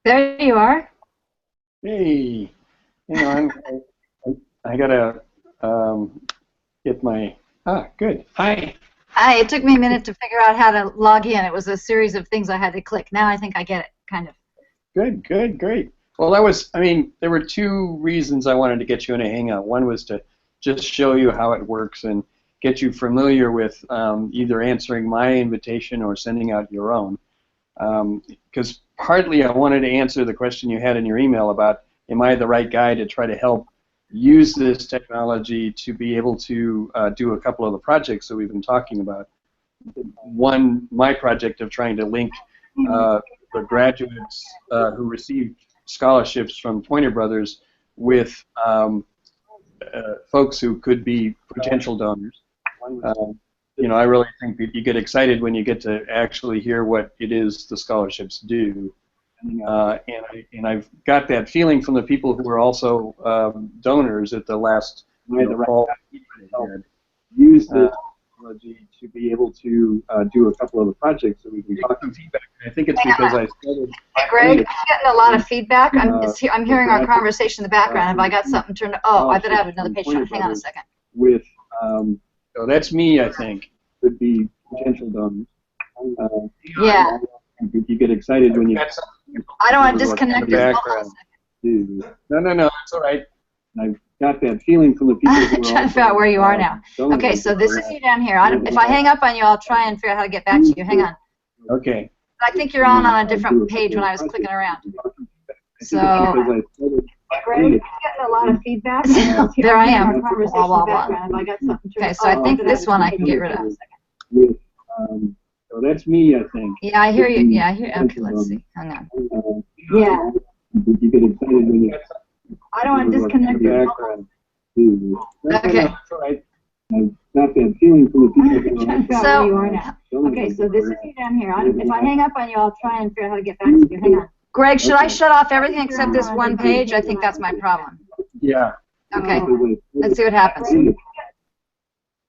There you are. Hey, I gotta get my good. Hi. Hi. It took me a minute to figure out how to log in. It was a series of things I had to click. Now I think I get it, kind of. Good, great. Well, there were two reasons I wanted to get you in a Hangout. One was to just show you how it works and get you familiar with either answering my invitation or sending out your own. Because partly I wanted to answer the question you had in your email about, am I the right guy to try to help use this technology to be able to do a couple of the projects that we've been talking about. One, my project of trying to link the graduates who received scholarships from Pointer Brothers with folks who could be potential donors. I really think that you get excited when you get to actually hear what it is the scholarships do. And I've got that feeling from the people who are also donors at the last fall. Use this technology to be able to do a couple of the projects that we've been talking feedback. I think it's because I started. Hey, Greg, I'm getting a lot of feedback. I'm hearing our conversation in the background. Have I got something turned? Oh, I bet I have another patient. Hang on a second. With so that's me, I think. Could be potential donors. Yeah. You get excited when you. I don't want to disconnect this. No, it's all right. I've got that feeling from the people. I'm trying to figure out where you are now. Okay, so this is you down here. If I hang up on you, I'll try and figure out how to get back to you. Hang on. Okay. I think you're on a different page when I was clicking around. So, Greg, getting a lot of feedback. There I am. Blah, blah, blah. Okay, so I think this one I can get rid of. So that's me, I think. Yeah, I hear you. Yeah, I hear. Okay, let's see. Hang on. Yeah. You get excited when you. I don't want to disconnect this. Okay. I've got that feeling from the people. So, okay, so this is you down here. If I hang up on you, I'll try and figure out how to get back to you. Hang on. Greg, should I shut off everything except this one page? I think that's my problem. Yeah. Okay. Let's see what happens.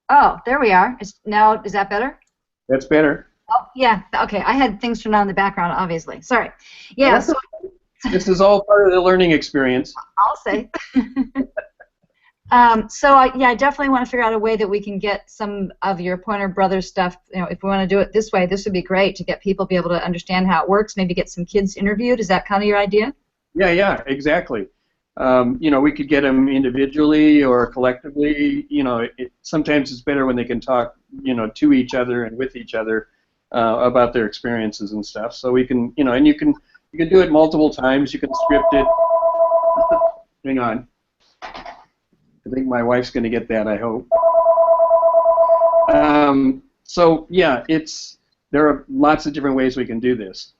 Oh, there we are. Is that better? That's better. Oh, yeah. Okay. I had things turned on in the background, obviously. Sorry. Yeah. So this is all part of the learning experience. I'll say. I definitely want to figure out a way that we can get some of your Pointer Brothers stuff. You know, if we want to do it this way, this would be great to get people to be able to understand how it works. Maybe get some kids interviewed. Is that kind of your idea? Yeah, exactly. You know, we could get them individually or collectively. You know, sometimes it's better when they can talk, you know, to each other and with each other about their experiences and stuff. So we can, you know, and you can do it multiple times. You can script it. Hang on. I think my wife's going to get that, I hope. So yeah, there are lots of different ways we can do this.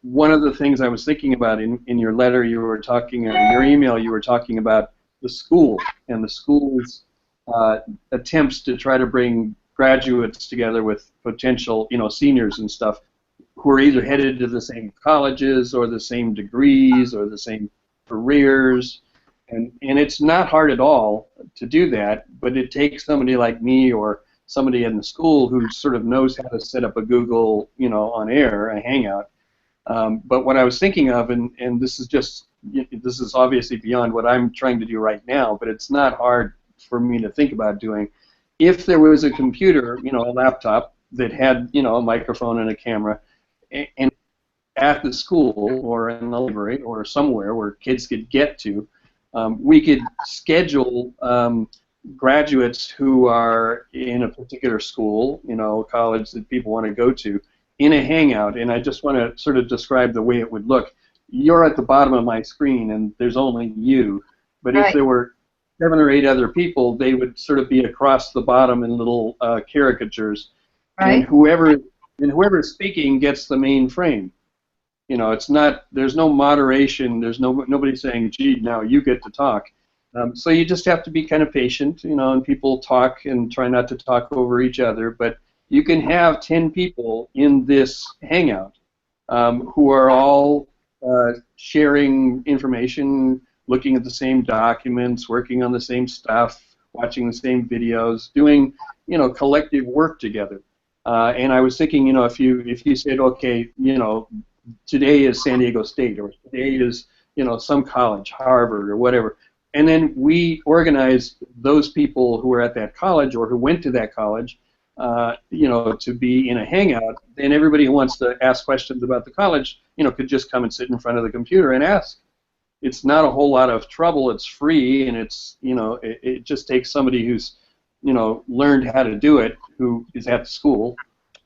One of the things I was thinking about in your letter, you were talking, or your email, you were talking about the school and the school's attempts to try to bring graduates together with potential, you know, seniors and stuff, who are either headed to the same colleges or the same degrees or the same careers. And it's not hard at all to do that, but it takes somebody like me or somebody in the school who sort of knows how to set up a Google, you know, on air, a Hangout. But what I was thinking of, and this is obviously beyond what I'm trying to do right now, but it's not hard for me to think about doing. If there was a computer, you know, a laptop that had, you know, a microphone and a camera, and at the school or in the library or somewhere where kids could get to, we could schedule graduates who are in a particular school, you know, college that people want to go to, in a Hangout. And I just want to sort of describe the way it would look. You're at the bottom of my screen, and there's only you. But if there were 7 or 8 other people, they would sort of be across the bottom in little caricatures. And whoever's speaking gets the main frame. You know, it's not. There's no moderation. There's nobody saying, "Gee, now you get to talk." So you just have to be kind of patient, you know, and people talk and try not to talk over each other. But you can have 10 people in this Hangout who are all sharing information, looking at the same documents, working on the same stuff, watching the same videos, doing, you know, collective work together. And I was thinking, you know, if you said, okay, you know, today is San Diego State, or today is, you know, some college, Harvard, or whatever, and then we organize those people who are at that college or who went to that college, you know, to be in a Hangout, then everybody who wants to ask questions about the college, you know, could just come and sit in front of the computer and ask. It's not a whole lot of trouble. It's free, and it's, you know, it just takes somebody who's, you know, learned how to do it, who is at the school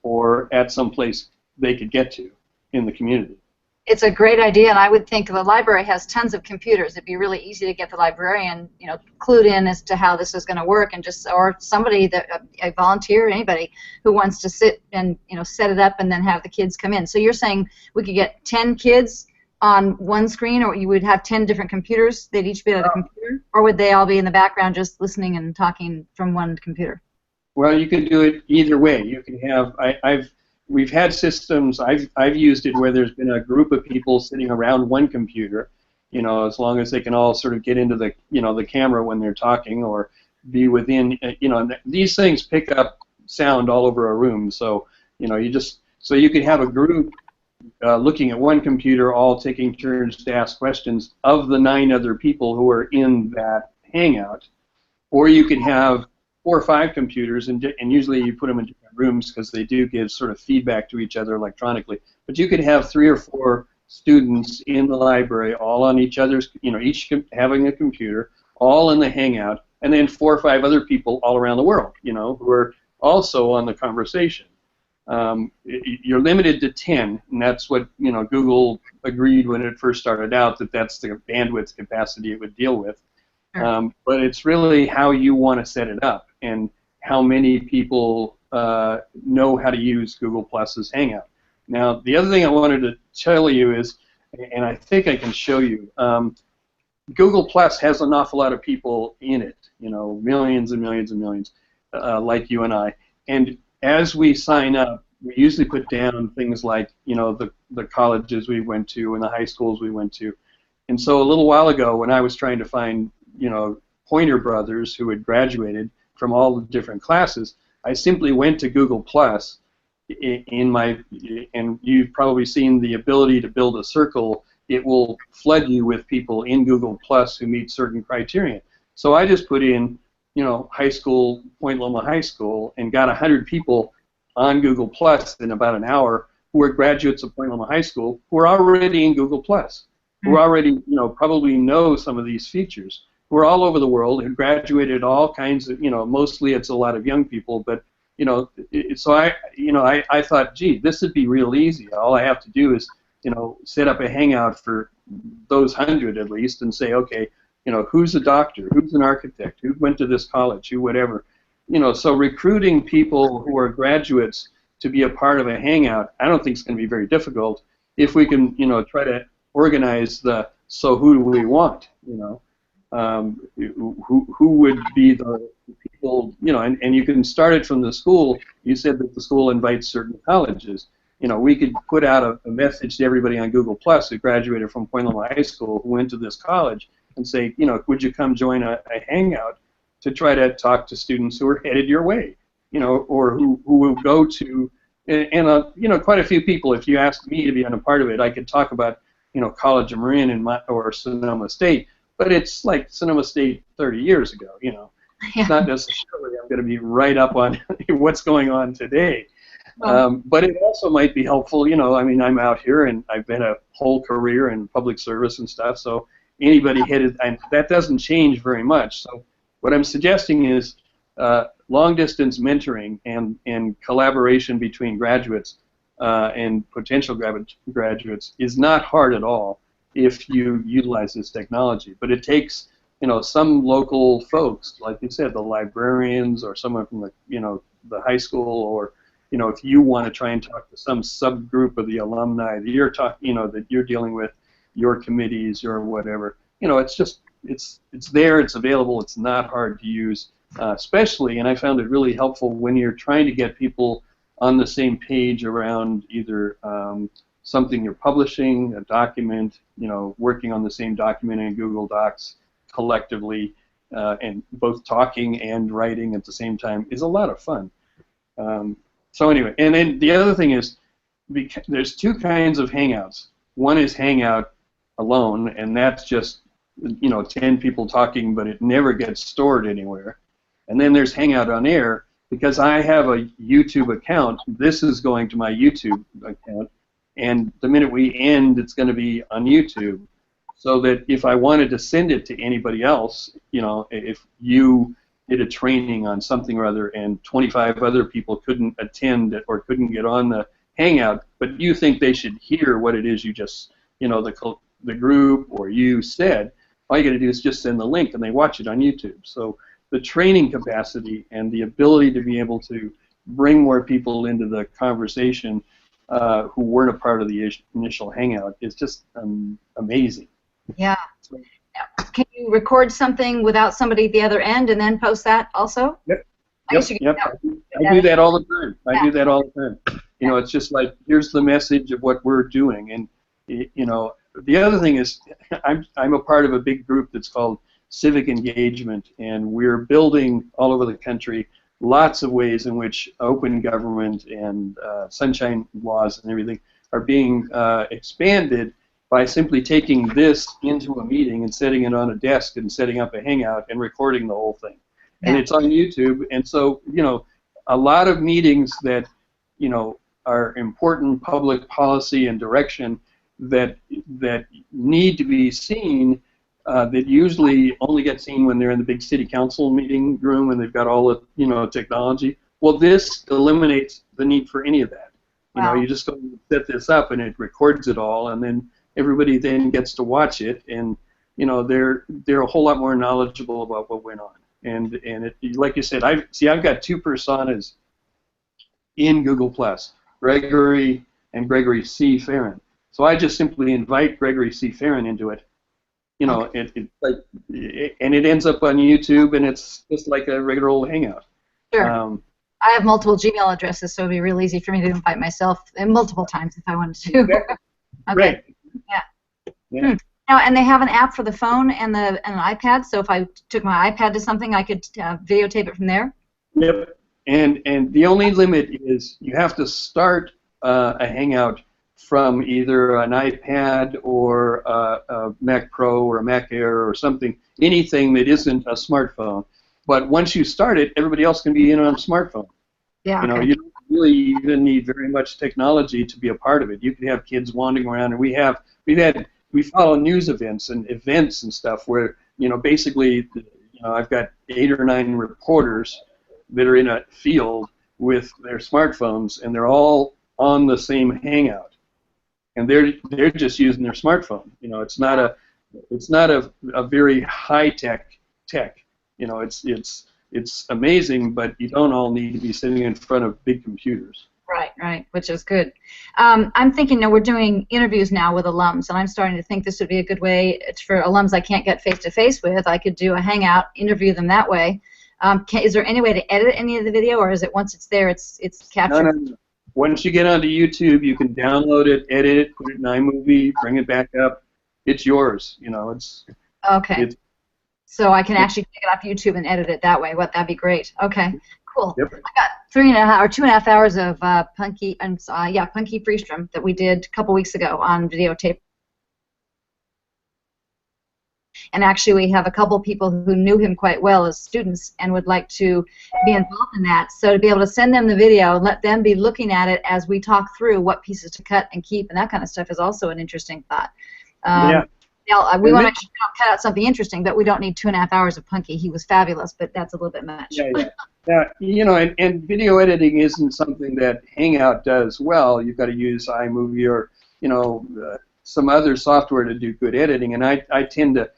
or at some place they could get to in the community. It's a great idea, and I would think the library has tons of computers. It'd be really easy to get the librarian, you know, clued in as to how this is going to work, and just, or somebody that a volunteer, anybody who wants to sit and, you know, set it up and then have the kids come in. So you're saying we could get 10 kids on one screen, or you would have 10 different computers? They'd each be at a computer, or would they all be in the background just listening and talking from one computer? Well, you could do it either way. You can have we've had systems, I've used it where there's been a group of people sitting around one computer, you know, as long as they can all sort of get into the, you know, the camera when they're talking, or be within, you know, these things pick up sound all over a room, so, you know, so you could have a group looking at one computer, all taking turns to ask questions of the 9 other people who are in that Hangout, or you could have 4 or 5 computers, and usually you put them in different rooms because they do give sort of feedback to each other electronically. But you could have 3 or 4 students in the library, all on each other's, each having a computer, all in the Hangout, and then 4 or 5 other people all around the world, who are also on the conversation. You're limited to 10, and that's what Google agreed when it first started out, that that's the bandwidth capacity it would deal with. But it's really how you want to set it up and how many people know how to use Google Plus's Hangout. Now, the other thing I wanted to tell you is, and I think I can show you, Google Plus has an awful lot of people in it, millions and millions and millions, like you and I. And as we sign up, we usually put down things like, the colleges we went to and the high schools we went to. And so a little while ago, when I was trying to find, Pointer brothers who had graduated from all the different classes, I simply went to Google Plus and you've probably seen the ability to build a circle. It will flood you with people in Google Plus who meet certain criteria. So I just put in, high school, Point Loma High School, and got 100 people on Google Plus in about an hour who are graduates of Point Loma High School who are already in Google Plus, who already, probably know some of these features. We're all over the world, who graduated all kinds of, mostly it's a lot of young people, but, so I thought, gee, this would be real easy. All I have to do is, set up a Hangout for those 100 at least and say, okay, who's a doctor, who's an architect, who went to this college, who whatever. So recruiting people who are graduates to be a part of a Hangout, I don't think it's going to be very difficult if we can, try to organize the, so who do we want, who would be the people, and you can start it from the school. You said that the school invites certain colleges. We could put out a message to everybody on Google Plus who graduated from Point Loma High School who went to this college and say, would you come join a Hangout to try to talk to students who are headed your way, or who will go to, and quite a few people, if you asked me to be on a part of it, I could talk about, College of Marin or Sonoma State, but it's like Sonoma State 30 years ago, It's not necessarily I'm going to be right up on what's going on today. But it also might be helpful, I'm out here and I've been a whole career in public service and stuff, so anybody headed, and that doesn't change very much. So what I'm suggesting is long-distance mentoring and collaboration between graduates and potential graduates is not hard at all if you utilize this technology. But it takes, some local folks, like you said, the librarians or someone from the, the high school, or if you want to try and talk to some subgroup of the alumni that you're that you're dealing with, your committees or whatever, it's just it's there, it's available, it's not hard to use, especially, and I found it really helpful when you're trying to get people on the same page around either something you're publishing, a document, working on the same document in Google Docs collectively, and both talking and writing at the same time is a lot of fun. So anyway, and then the other thing is, there's 2 kinds of Hangouts. One is Hangout alone, and that's just 10 people talking, but it never gets stored anywhere. And then there's Hangout on Air, because I have a YouTube account. This is going to my YouTube account, and the minute we end, it's going to be on YouTube. So that if I wanted to send it to anybody else, if you did a training on something or other and 25 other people couldn't attend or couldn't get on the Hangout, but you think they should hear what it is you just, the group or you said, all you got to do is just send the link and they watch it on YouTube. So the training capacity and the ability to be able to bring more people into the conversation who weren't a part of the initial Hangout is just amazing. Yeah. Can you record something without somebody at the other end and then post that also? Yep. Yep. I do that all the time. I do that all the time. It's just like, here's the message of what we're doing. And, the other thing is, I'm a part of a big group that's called Civic Engagement, and we're building all over the country lots of ways in which open government and sunshine laws and everything are being expanded by simply taking this into a meeting and setting it on a desk and setting up a Hangout and recording the whole thing. and it's on YouTube. And so, a lot of meetings that, are important public policy and direction that need to be seen, that usually only get seen when they're in the big city council meeting room and they've got all the, technology. Well, this eliminates the need for any of that. Wow. You just go and set this up and it records it all, and then everybody then gets to watch it, and they're a whole lot more knowledgeable about what went on. And it, like you said, I've got two personas in Google Plus, Gregory and Gregory C. Farron. So I just simply invite Gregory C. Farron into it. And it ends up on YouTube, and it's just like a regular old hangout. Sure. I have multiple Gmail addresses, so it'd be real easy for me to invite myself multiple times if I wanted to. Okay. Okay. Right. Yeah. Now, and they have an app for the phone and an iPad, so if I took my iPad to something, I could videotape it from there? Yep. And the only limit is you have to start a hangout from either an iPad or a Mac Pro or a Mac Air or something, anything that isn't a smartphone. But once you start it, everybody else can be in on a smartphone. Yeah. Okay. You don't really even need very much technology to be a part of it. You can have kids wandering around, and we follow news events and stuff where basically I've got 8 or 9 reporters that are in a field with their smartphones, and they're all on the same hangout, and they're just using their smartphone. It's not a very high tech. It's amazing, but you don't all need to be sitting in front of big computers. Right, which is good. I'm thinking, we're doing interviews now with alums, and I'm starting to think this would be a good way for alums I can't get face-to-face with. I could do a hangout, interview them that way. Is there any way to edit any of the video, or is it once it's there, it's captured? No. Once you get onto YouTube, you can download it, edit it, put it in iMovie, bring it back up. It's yours. Okay. So I can actually pick it off YouTube and edit it that way. That'd be great. Okay. Cool. Yep. I got 2.5 hours of Punky Freestrom that we did a couple weeks ago on videotape. And actually, we have a couple people who knew him quite well as students and would like to be involved in that. So to be able to send them the video and let them be looking at it as we talk through what pieces to cut and keep and that kind of stuff is also an interesting thought. Yeah. Now, we want to cut out something interesting, but we don't need 2.5 hours of Punky. He was fabulous, but that's a little bit much. Yeah. And video editing isn't something that Hangout does well. You've got to use iMovie or some other software to do good editing, and I tend to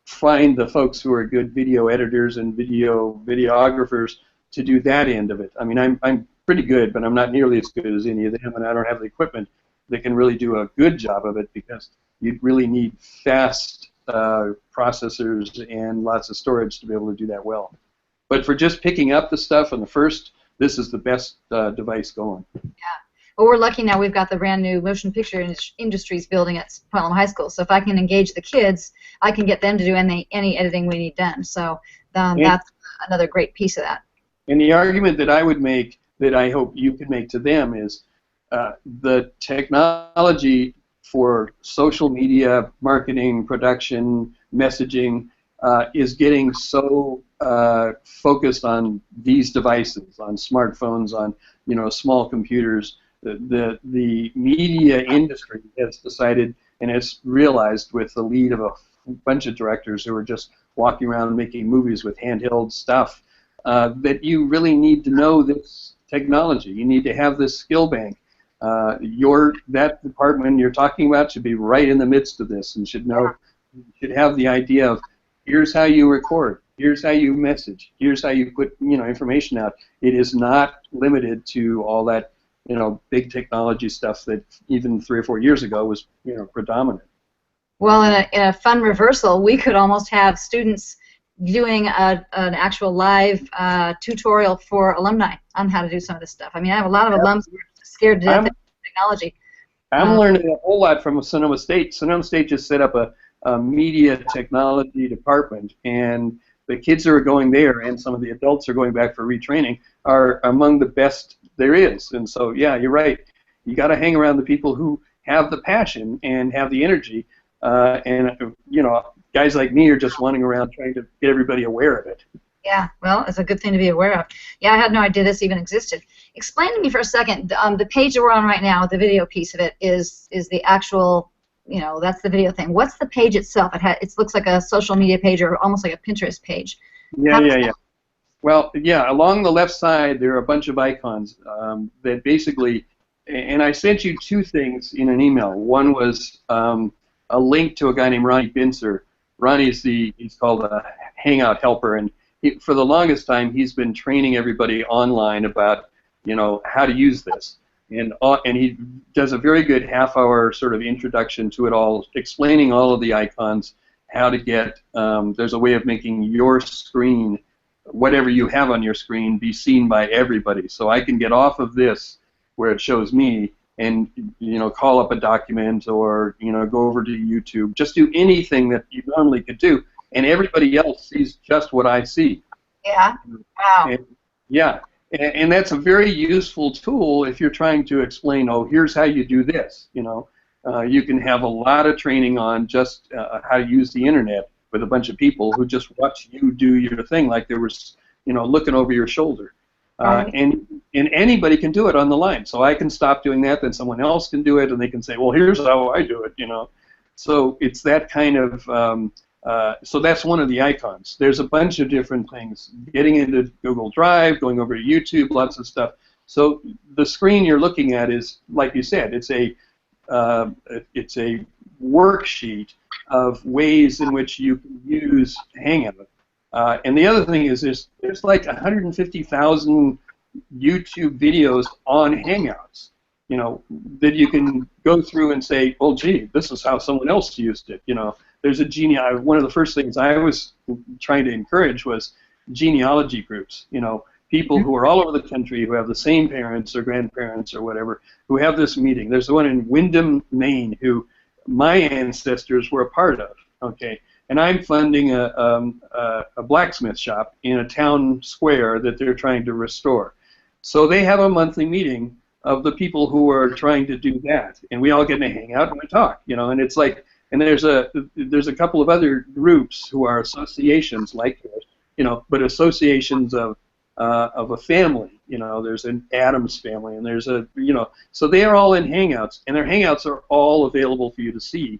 find the folks who are good video editors and videographers to do that end of it. I mean, I'm pretty good, but I'm not nearly as good as any of them, and I don't have the equipment that can really do a good job of it because you'd really need fast processors and lots of storage to be able to do that well. But for just picking up the stuff on the first, this is the best device going. Yeah. Well, we're lucky now we've got the brand new motion picture industries building at Point Loma High School. So if I can engage the kids, I can get them to do any editing we need done. So that's another great piece of that. And the argument that I would make, that I hope you can make to them, is the technology for social media, marketing, production, messaging is getting so focused on these devices, on smartphones, on small computers. The media industry has decided and has realized, with the lead of a bunch of directors who are just walking around making movies with handheld stuff, that you really need to know this technology. You need to have this skill bank. That department you're talking about should be right in the midst of this and should have the idea of, here's how you record, here's how you message, here's how you put information out. It is not limited to all that big technology stuff that even 3 or 4 years ago was predominant. Well, in a fun reversal, we could almost have students doing an actual live tutorial for alumni on how to do some of this stuff. I mean, I have a lot of alums who are scared to death of technology. I'm learning a whole lot from Sonoma State. Sonoma State just set up a media technology department, and the kids who are going there and some of the adults who are going back for retraining are among the best there is. And so, yeah, you're right. You got to hang around the people who have the passion and have the energy, and guys like me are just running around trying to get everybody aware of it. Yeah, well, it's a good thing to be aware of. Yeah, I had no idea this even existed. Explain to me for a second, the page that we're on right now, the video piece of it, is the actual, you know, that's the video thing. What's the page itself? It looks like a social media page or almost like a Pinterest page. Yeah. Well, yeah, along the left side there are a bunch of icons that basically, and I sent you two things in an email. One was a link to a guy named Ronnie Binzer. Ronnie's he's called a Hangout helper, and for the longest time he's been training everybody online about, you know, how to use this. And he does a very good half-hour sort of introduction to it all, explaining all of the icons, how to get, there's a way of making your screen, whatever you have on your screen, be seen by everybody. So I can get off of this where it shows me and, you know, call up a document or, you know, go over to YouTube, just do anything that you normally could do, and everybody else sees just what I see. Yeah. Wow. And that's a very useful tool if you're trying to explain, oh, here's how you do this. You know, you can have a lot of training on just how to use the internet with a bunch of people who just watch you do your thing like they were, you know, looking over your shoulder. And anybody can do it on the line. So I can stop doing that, then someone else can do it, and they can say, well, here's how I do it, you know. So it's that kind of, so that's one of the icons. There's a bunch of different things. Getting into Google Drive, going over to YouTube, lots of stuff. So the screen you're looking at is, like you said, it's a worksheet of ways in which you can use Hangout. And the other thing is there's like 150,000 YouTube videos on Hangouts, you know, that you can go through and say, well, gee, this is how someone else used it, you know. There's a one of the first things I was trying to encourage was genealogy groups, you know, people who are all over the country who have the same parents or grandparents or whatever, who have this meeting. There's the one in Windham, Maine, who my ancestors were a part of, okay. And I'm funding a blacksmith shop in a town square that they're trying to restore. So they have a monthly meeting of the people who are trying to do that, and we all get to hang out and we talk, you know. And it's like, and there's a couple of other groups who are associations like this, you know, but associations of a family, you know. There's an Adams family, and there's a, you know, so they are all in Hangouts, and their Hangouts are all available for you to see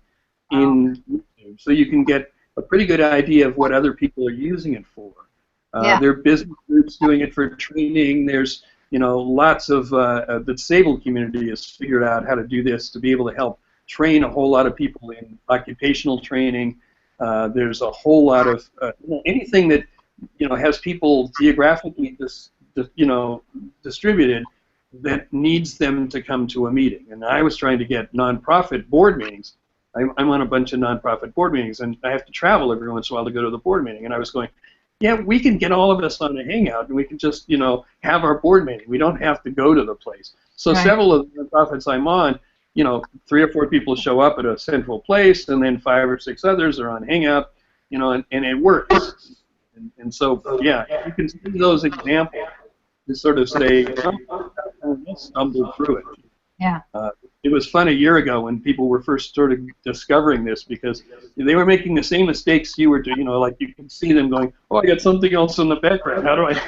in YouTube, so you can get a pretty good idea of what other people are using it for. There are business groups doing it for training. There's, you know, lots of the disabled community has figured out how to do this to be able to help train a whole lot of people in occupational training. There's a whole lot of anything that, you know, has people geographically distributed that needs them to come to a meeting. And I was trying to get nonprofit board meetings. I'm on a bunch of nonprofit board meetings, and I have to travel every once in a while to go to the board meeting. And I was going, yeah, we can get all of us on a Hangout, and we can just, you know, have our board meeting. We don't have to go to the place. So several of the nonprofits I'm on, you know, 3 or 4 people show up at a central place, and then 5 or 6 others are on Hangout, you know, and it works. And so, yeah, you can see those examples to sort of say, oh, stumble through it. Yeah. It was fun a year ago when people were first sort of discovering this, because they were making the same mistakes you were doing. You know, like you can see them going, "Oh, I got something else in the background. How do I?"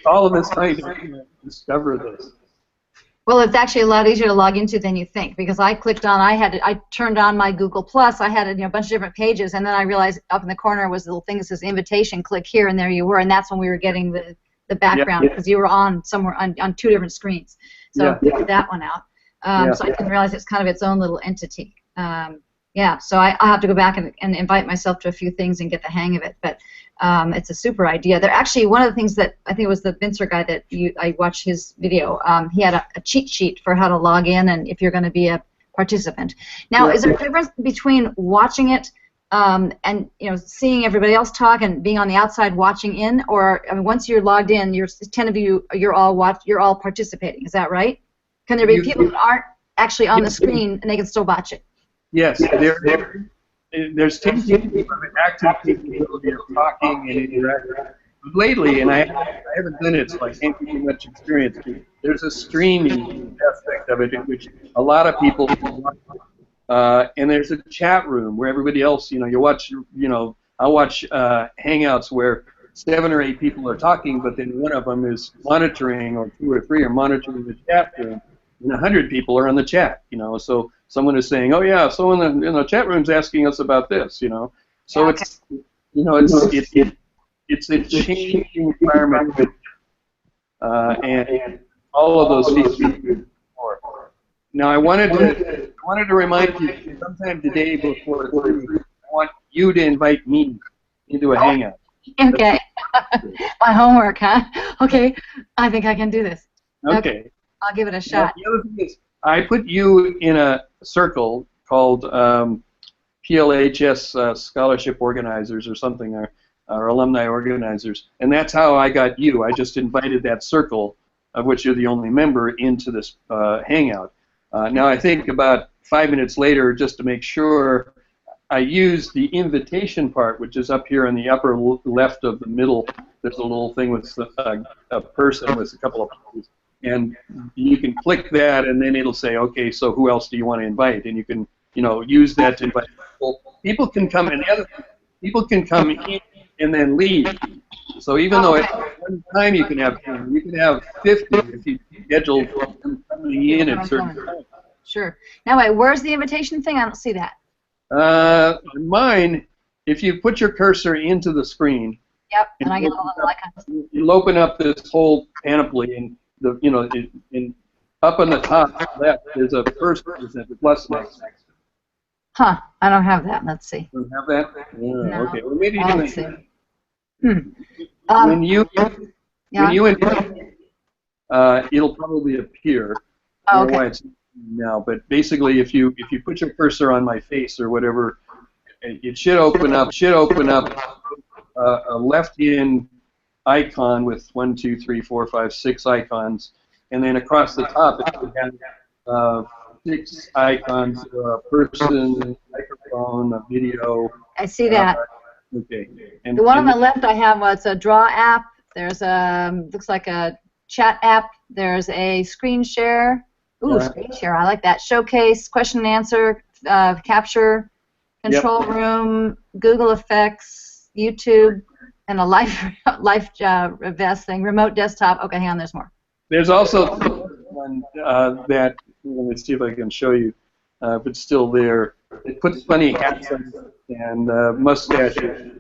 All of us trying to discover this. Well, it's actually a lot easier to log into than you think, because I clicked on, I turned on my Google Plus. I had a bunch of different pages, and then I realized up in the corner was a little thing that says invitation. Click here, and there you were, and that's when we were getting the background, because you were on somewhere on 2 different screens. So I figured that one out. So I didn't realize it's kind of its own little entity. Yeah, so I'll have to go back and invite myself to a few things and get the hang of it. But it's a super idea. They're actually, one of the things that I think it was the Binzer guy that I watched his video. He had a cheat sheet for how to log in and if you're going to be a participant. Now, is there a difference between watching it and seeing everybody else talk and being on the outside watching in, or I mean, once you're logged in, 10 of you, you're all participating? Is that right? Can there be people that aren't actually on the screen and they can still watch it? Yes, there's 10 people who have an active capability of talking and interacting. Lately, and I haven't done it, so I can't give you much experience, there's a streaming aspect of it in which a lot of people watch. And there's a chat room where everybody else, you watch, I'll watch Hangouts where 7 or 8 people are talking, but then one of them is monitoring, or 2 or 3 are monitoring the chat room, and 100 people are on the chat. So someone is saying, "Oh yeah, someone in the chat room's asking us about this." So Okay. it's a changing environment, and all of those features. Now I wanted to remind you sometime today before 3, I want you to invite me into a Hangout. Okay. My homework, huh? Okay. I think I can do this. Okay. I'll give it a shot. Now, the other thing is, I put you in a circle called PLHS Scholarship Organizers or something, or Alumni Organizers, and that's how I got you. I just invited that circle, of which you're the only member, into this Hangout. Now I think about 5 minutes later, just to make sure, I used the invitation part, which is up here in the upper left of the middle. There's a little thing with a person with a couple of buttons, and you can click that, and then it'll say, okay, so who else do you want to invite? And you can, use that to invite people. People can come in. People can come in and then leave. So even though at one time you can have 50 if you schedule them coming in at certain times. Sure. Now wait, where's the invitation thing? I don't see that. Mine, if you put your cursor into the screen, yep, and I get all the icons. You'll open up this whole panoply, and up on the top left there's a first present, the plus next. Huh? I don't have that. Let's see. You don't have that? Yeah, No. okay. Well, maybe Let's see. when you invite, it'll probably appear. Oh, I don't know okay. why it's now, but basically, if you put your cursor on my face or whatever, it should open up. A left-in icon with 1, 2, 3, 4, 5, 6 icons, and then across the top it should have 6 icons: a person, microphone, a video. I see that. Okay. The one on the left I have was a draw app. There's looks like a chat app. There's a screen share. Ooh, screen share. I like that. Showcase, question and answer, capture, control room, Google Effects, YouTube, and a life vest thing. Remote desktop. Okay, hang on. There's more. There's also one that, let me see if I can show you, if it's still there. It puts funny hats on and mustaches.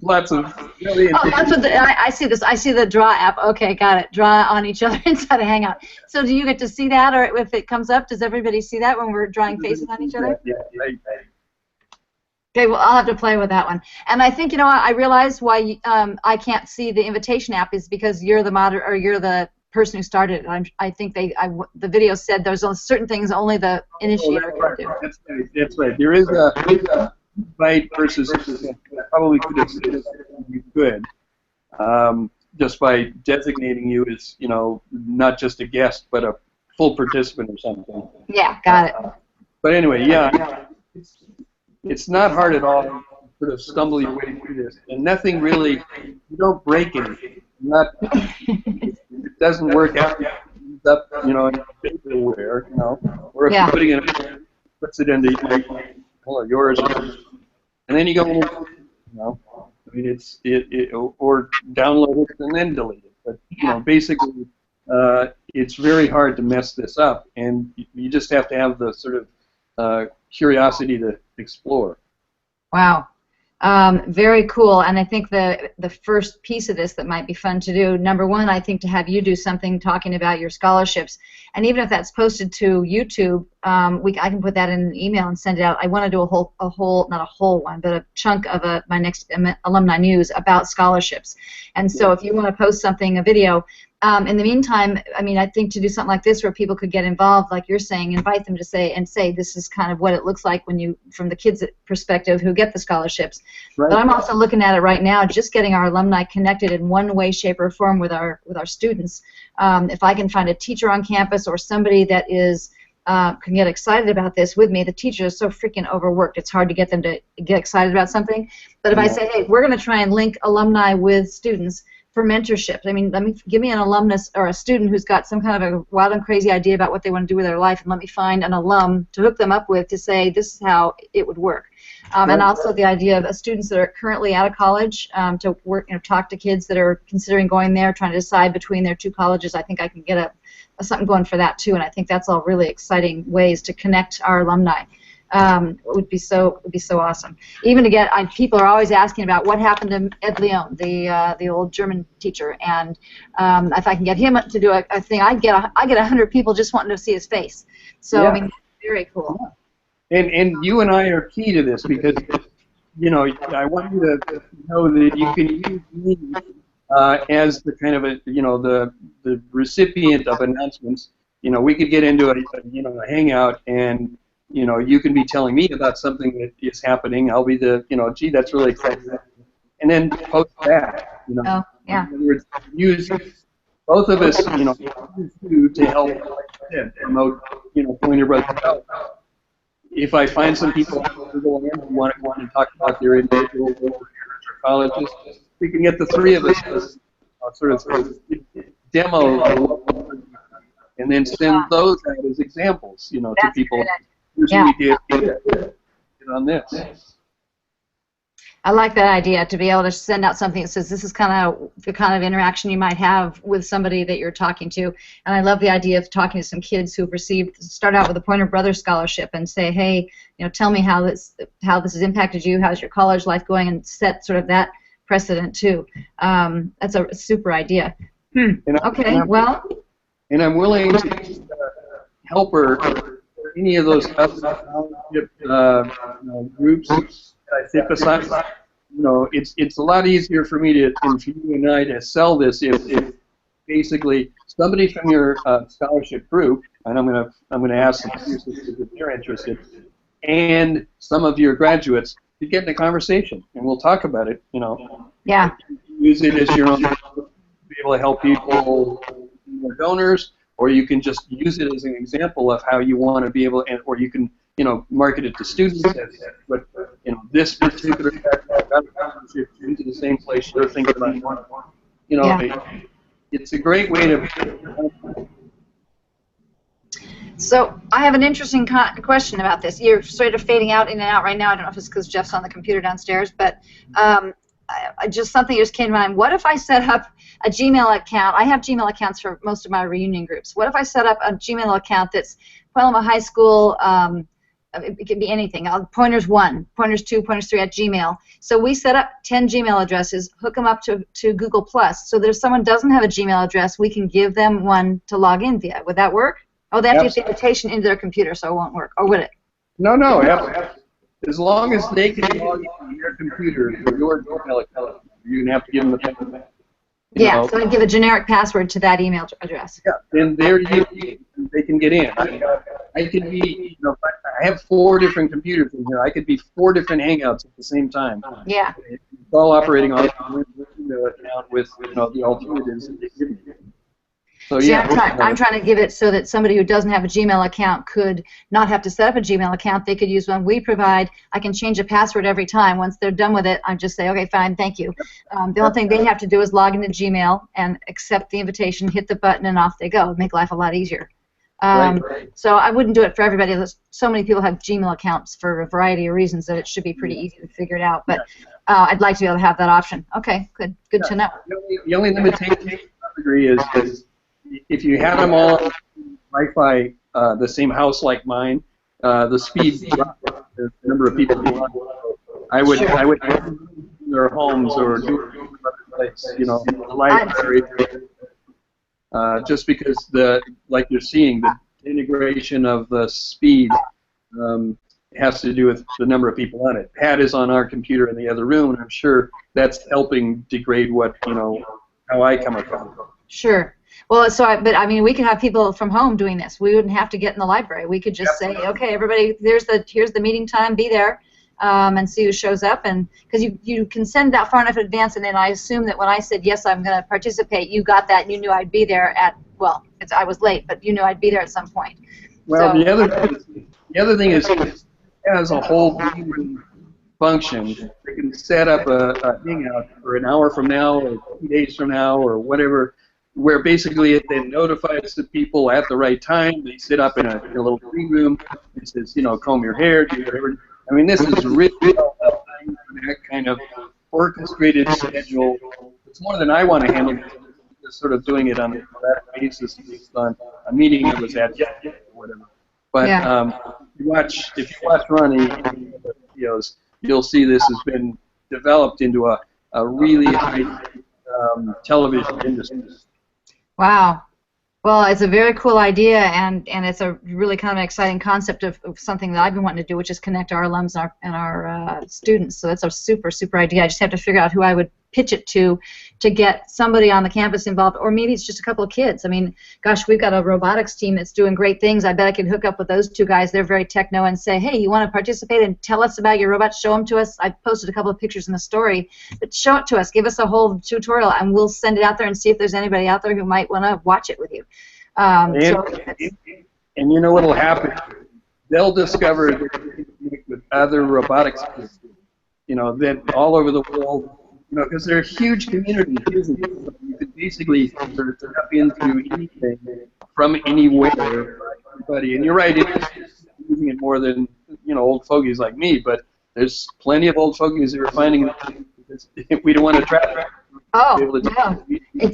Lots of really that's what I see this. I see the draw app. Okay, got it. Draw on each other inside a Hangout. So do you get to see that, or if it comes up, does everybody see that when we're drawing faces on each other? Yeah, right. Okay, well, I'll have to play with that one. And I think, I realize why I can't see the invitation app is because you're the moderator, or you're the person who started it. I think the video said there's certain things only the initiator can do. That's right. There is a invite versus probably could have said you could just by designating you as not just a guest but a full participant or something. Yeah, got it. But anyway, yeah, it's not hard at all to sort of stumble your way through this, and nothing really. You don't break anything. It doesn't work out. It's up, in paperware, or if you're putting it, puts it into yours, and then you go, I mean, or download it and then delete it. But basically, it's very hard to mess this up, and you just have to have the sort of curiosity to explore. Wow. Very cool, and I think the first piece of this that might be fun to do, number one, I think to have you do something talking about your scholarships, and even if that's posted to YouTube, I can put that in an email and send it out. I want to do a whole, not a whole one, but a chunk of my next alumni news about scholarships, and so if you want to post something, a video. In the meantime, I mean, I think to do something like this where people could get involved, like you're saying, invite them to say this is kind of what it looks like when from the kids' perspective who get the scholarships. Right. But I'm also looking at it right now, just getting our alumni connected in one way, shape, or form with our students. If I can find a teacher on campus or somebody that can get excited about this with me. The teacher is so freaking overworked. It's hard to get them to get excited about something. But if I say, hey, we're going to try and link alumni with students for mentorship. I mean, give me an alumnus or a student who's got some kind of a wild and crazy idea about what they want to do with their life, and let me find an alum to hook them up with to say this is how it would work. And also the idea of students that are currently out of college to work, talk to kids that are considering going there, trying to decide between their two colleges. I think I can get something going for that too, and I think that's all really exciting ways to connect our alumni. Would be so awesome. Even to get, people are always asking about what happened to Ed Leon, the old German teacher, and if I can get him to do a thing, I get 100 people just wanting to see his face. So I mean, very cool. And you and I are key to this because I want you to know that you can use me as the kind of the recipient of announcements. We could get into a hangout and you can be telling me about something that is happening. I'll be the, gee, that's really exciting. And then post that, Oh, yeah. In other words, use both of us, to help promote, Pointer Brothers Health. If I find some people who want to talk about their individual colleges, we can get the three of us sort of demo, and then send those out as examples, to people. Yeah. We did on this. I like that idea, to be able to send out something that says this is kind of the kind of interaction you might have with somebody that you're talking to. And I love the idea of talking to some kids who've start out with a Pointer Brothers scholarship and say, hey, tell me how this has impacted you, how's your college life going, and set sort of that precedent too. That's a super idea. Okay, well. And I'm willing to help her. Any of those scholarship groups that I sit beside, it's a lot easier for me and for you and I to sell this if basically somebody from your scholarship group, and I'm gonna ask them if they're interested, and some of your graduates to get in a conversation, and we'll talk about it. Yeah. Use it as your own, be able to help people, more donors. Or you can just use it as an example of how you want to be able, or you can, market it to students. But this particular scholarship into the same place you're thinking about. It's a great way to. So I have an interesting question about this. You're sort of fading out in and out right now. I don't know if it's because Jeff's on the computer downstairs, but just something just came to mind. What if I set up a Gmail account? I have Gmail accounts for most of my reunion groups. What if I set up a Gmail account that's Loma High School, it could be anything, Pointers 1, Pointers 2, Pointers 3 at Gmail. So we set up 10 Gmail addresses, hook them up to Google Plus, so that if someone doesn't have a Gmail address, we can give them one to log in via. Would that work? Oh, they have to get the invitation into their computer, so it won't work. Or would it? No. As long as they can log into your computer for your Gmail account, you're going to have to give them the password. So I give a generic password to that email address. Yeah, then they can get in. I could be, I have 4 different computers in here. I could be 4 different Hangouts at the same time. Yeah. It's all operating on the account with the alternatives that they give me. So I'm trying to give it so that somebody who doesn't have a Gmail account could not have to set up a Gmail account. They could use one we provide. I can change a password every time. Once they're done with it, I just say, okay, fine, thank you. The only thing they have to do is log into Gmail and accept the invitation, hit the button, and off they go. It'd make life a lot easier. Right. So I wouldn't do it for everybody. So many people have Gmail accounts for a variety of reasons that it should be pretty easy to figure it out. But I'd like to be able to have that option. Okay, good to know. The only limitation to some degree is if you had them all Wi-Fi, the same house like mine, the speed dropped, the number of people who want. I would in their homes or do it in another place, the library. Just because like you're seeing, the integration of the speed has to do with the number of people on it. Pat is on our computer in the other room, and I'm sure that's helping degrade how I come across. Sure. Well, but I mean, we could have people from home doing this. We wouldn't have to get in the library. We could just say, okay, everybody, here's the meeting time. Be there, and see who shows up. And because you can send that far enough in advance, and then I assume that when I said yes, I'm going to participate, you got that. And you knew I'd be there I was late, but you knew I'd be there at some point. Well, the other thing is it has a whole function. They can set up a hangout for an hour from now or 2 days from now or whatever, where basically it then notifies the people at the right time. They sit up in a little green room. It says, comb your hair, do whatever. I mean, this is really well designed for that kind of orchestrated schedule. It's more than I want to handle. Just sort of doing it on a sporadic basis based on a meeting that was at or whatever. But if you watch Ronnie videos, you'll see this has been developed into a really high television industry. Wow. Well, it's a very cool idea, and it's a really kind of an exciting concept of something that I've been wanting to do, which is connect our alums and our students. So that's a super, super idea. I just have to figure out who I would pitch it to get somebody on the campus involved, or maybe it's just a couple of kids. I mean, gosh, we've got a robotics team that's doing great things. I bet I could hook up with those two guys. They're very techno, and say, hey, you want to participate and tell us about your robots? Show them to us. I posted a couple of pictures in the story, but show it to us. Give us a whole tutorial, and we'll send it out there and see if there's anybody out there who might want to watch it with you. And you know what will happen? They'll discover that they can connect with other robotics kids, that all over the world, because they're huge communities. You could basically sort of tap into anything from anywhere, everybody. And you're right, it's using it more than old fogies like me, but there's plenty of old fogies that are finding it. We don't want to trap. Oh, yeah.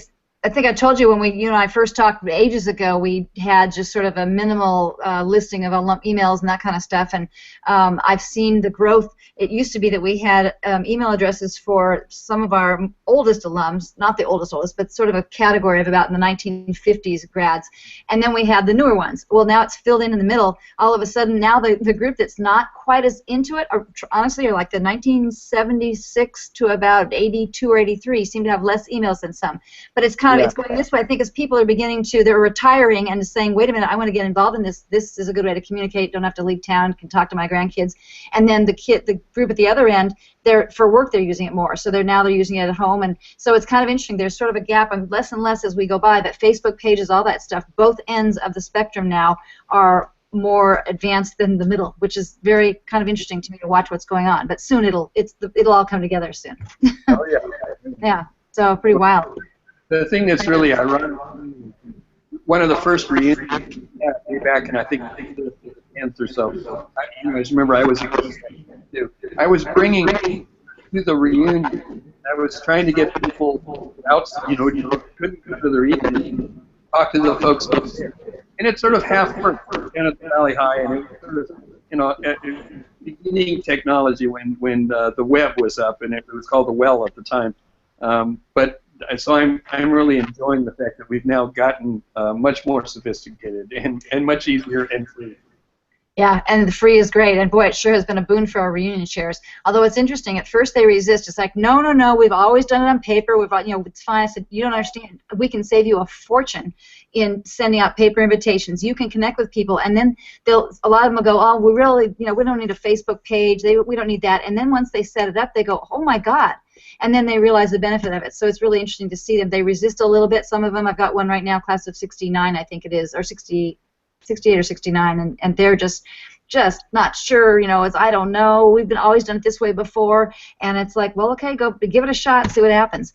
I think I told you when you and I first talked ages ago, we had just sort of a minimal listing of emails and that kind of stuff, and I've seen the growth. It used to be that we had email addresses for some of our oldest alums, not the oldest, but sort of a category of about in the 1950s grads, and then we had the newer ones. Well, now it's filled in the middle. All of a sudden, now the group that's not quite as into it, or honestly, are like the 1976 to about 82 or 83, seem to have less emails than some. But it's kind of it's going this way. I think as people are they're retiring and saying, wait a minute, I want to get involved in this. This is a good way to communicate. Don't have to leave town. Can talk to my grandkids. And then the group at the other end, for work they're using it more. So they're using it at home, and so it's kind of interesting. There's sort of a gap, and less as we go by. But Facebook pages, all that stuff, both ends of the spectrum now are more advanced than the middle, which is very kind of interesting to me to watch what's going on. But soon it'll all come together soon. Oh yeah. Yeah. So pretty wild. The thing that's really ironic, one of the first reunions way back, and I think the 10th or so. I just remember I was a kid too. I was bringing to the reunion. I was trying to get people out, couldn't go to the reunion, talk to the folks up there, and it sort of half worked down at the Valley High, and it was sort of, beginning technology when the web was up, and it was called the Well at the time, but. So I'm really enjoying the fact that we've now gotten much more sophisticated and much easier and free. Yeah, and the free is great, and boy, it sure has been a boon for our reunion chairs. Although it's interesting, at first they resist. It's like, no, we've always done it on paper. It's fine. I said, you don't understand. We can save you a fortune in sending out paper invitations. You can connect with people, and then a lot of them will go, oh, we really, we don't need a Facebook page. We don't need that. And then once they set it up, they go, oh my God. And then they realize the benefit of it. So it's really interesting to see them. They resist a little bit. Some of them, I've got one right now, class of 69, I think it is, or 68 or 69, and they're just not sure, it's I don't know, we've always done it this way before, and it's like, well, okay, go give it a shot and see what happens.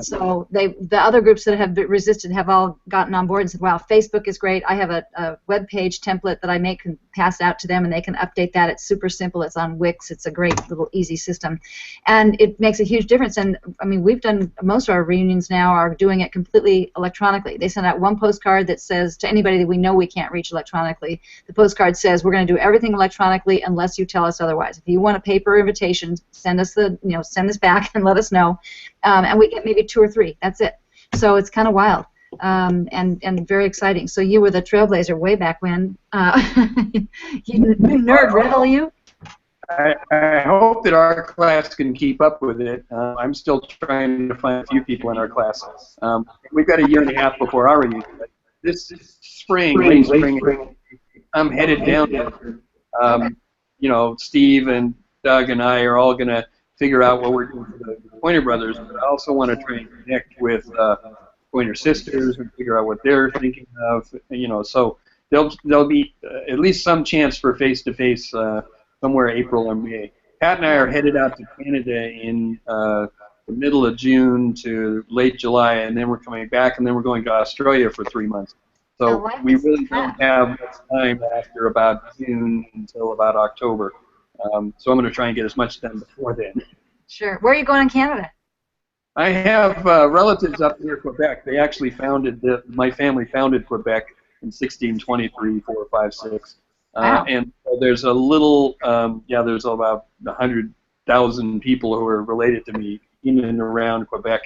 So the other groups that have resisted have all gotten on board and said, wow, Facebook is great. I have a web page template that I make and pass out to them, and they can update that. It's super simple. It's on Wix. It's a great little easy system, and it makes a huge difference. And I mean, we've done most of our reunions now are doing it completely electronically. They send out one postcard that says to anybody that we know we can't reach electronically, the postcard says we're going to do everything electronically unless you tell us otherwise. If you want a paper invitation, send us send this back and let us know, and we get maybe 2 or 3. That's it. So it's kind of wild. And very exciting. So you were the trailblazer way back when. You nerd, right, all you? I hope that our class can keep up with it. I'm still trying to find a few people in our class. We've got a year and a half before our reunion. This spring, late spring, I'm headed down there. Steve and Doug and I are all going to figure out what we're doing for the Pointer Brothers, but I also want to try and connect with Pointer Sisters and figure out what they're thinking of. So there'll be at least some chance for face-to-face somewhere April or May. Pat and I are headed out to Canada in the middle of June to late July, and then we're coming back, and then we're going to Australia for 3 months. So we really don't have much time after about June until about October. So I'm going to try and get as much done before then. Sure. Where are you going in Canada? I have relatives up near Quebec. They actually my family founded Quebec in 1623, 4, 5, 6. Wow. And so there's a little, there's about 100,000 people who are related to me in and around Quebec.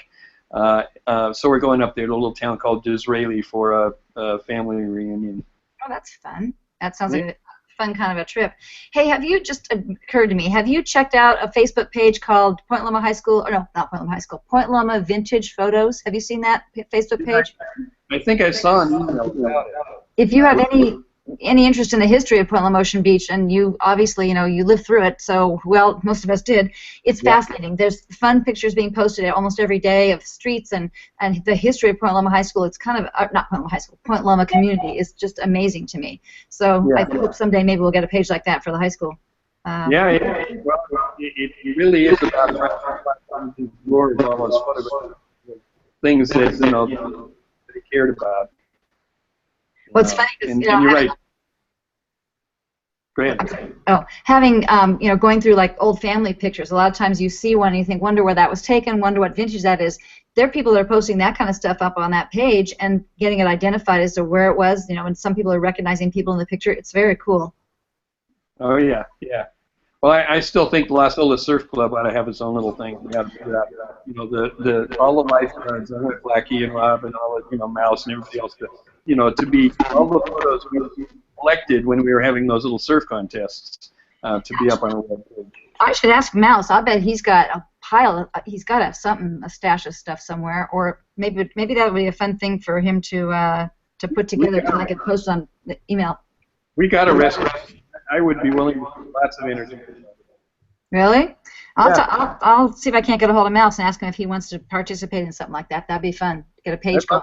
So we're going up there to a little town called Disraeli for a family reunion. Oh, that's fun. That sounds like a fun kind of a trip. Hey, just occurred to me, have you checked out a Facebook page called Point Loma High School, or no, not Point Loma High School, Point Loma Vintage Photos? Have you seen that Facebook page? I think I saw an email about it. If you have any interest in the history of Point Loma Ocean Beach, and you obviously, you lived through it, so, well, most of us did, it's fascinating. There's fun pictures being posted almost every day of streets and the history of Point Loma High School. It's kind of, not Point Loma High School, Point Loma community is just amazing to me. So I hope someday maybe we'll get a page like that for the high school. Well, it really is about glory of all those things that, they cared about. Well, it's funny because, and you're right. Go ahead. Oh, having, going through like old family pictures, a lot of times you see one and you think, wonder where that was taken, wonder what vintage that is. There are people that are posting that kind of stuff up on that page and getting it identified as to where it was, and some people are recognizing people in the picture. It's very cool. Oh, yeah. Well, I still think the Las Olas Surf Club ought to have its own little thing. We have to do that. All the lifeguards, Blackie and Rob and all the, Mouse and everybody else, to be all the photos we collected when we were having those little surf contests to be up on our webpage. I should ask Mouse. I bet he's got a pile. He's got a stash of stuff somewhere, or maybe that would be a fun thing for him to put together so I could post on the email. We got a restaurant. I would be willing to do lots of interviews. Really? I'll see if I can't get a hold of Mouse and ask him if he wants to participate in something like that. That'd be fun. Get a page going.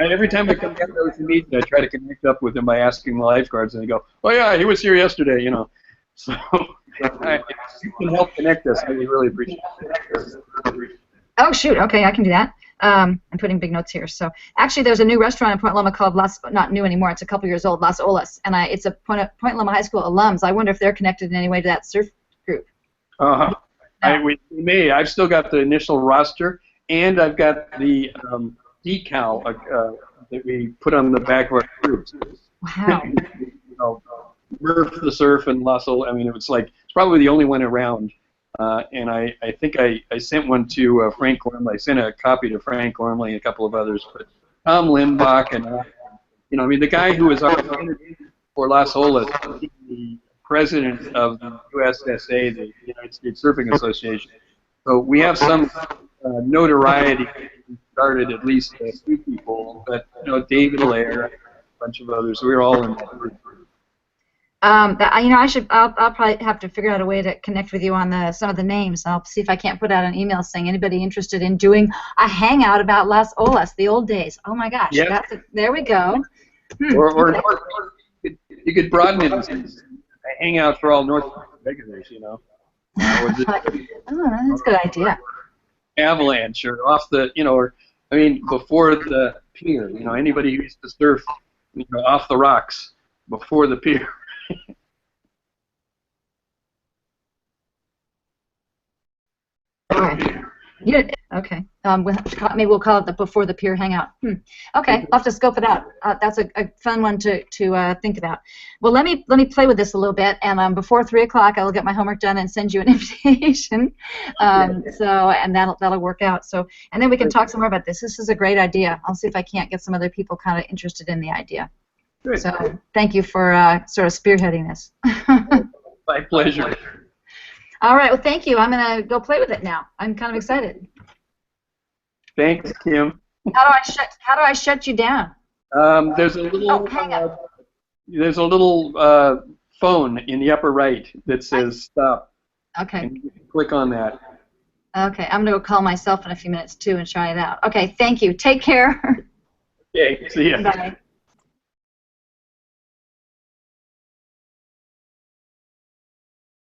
Every time we come down to the meeting, I try to connect up with him by asking the lifeguards, and they go, "Oh yeah, he was here yesterday," So if you can help connect us, I would really appreciate it. Oh shoot! Okay, I can do that. I'm putting big notes here. So actually, there's a new restaurant in Point Loma called not new anymore. It's a couple years old, Las Olas, and it's a Point Loma High School alums. I wonder if they're connected in any way to that surf group. We may. I've still got the initial roster, and I've got the decal that we put on the back of our groups. Wow. Murph the Surf and Las Olas. I mean, it's probably the only one around. And I think I sent one to Frank Gormley. I sent a copy to Frank Gormley and a couple of others. But Tom Limbach and the guy who was our candidate for Las Olas, the president of the USSA, the United States Surfing Association. So we have some notoriety. We started at least a few people, but David Lair, a bunch of others. We were all in that group. I'll probably have to figure out a way to connect with you on some of the names. I'll see if I can't put out an email saying anybody interested in doing a hangout about Las Olas, the old days. Oh my gosh, there we go. Or you could broaden it and a hangout for all North regulars, That's a good idea. Avalanche or off the, before the pier. Anybody who used to surf, off the rocks before the pier. Okay. Maybe we'll call it the Before the Pier Hangout. Okay, I'll have to scope it out. That's a fun one to think about. Well, let me play with this a little bit, and before 3 o'clock, I will get my homework done and send you an invitation. And that'll work out. So, and then we can talk some more about this. This is a great idea. I'll see if I can't get some other people kind of interested in the idea. Good. So, thank you for sort of spearheading this. My pleasure. All right. Well, thank you. I'm gonna go play with it now. I'm kind of excited. Thanks, Kim. How do I shut you down? There's a little phone in the upper right that says stop. Okay. And you can click on that. Okay. I'm gonna go call myself in a few minutes too and try it out. Okay. Thank you. Take care. Okay. See ya. Bye.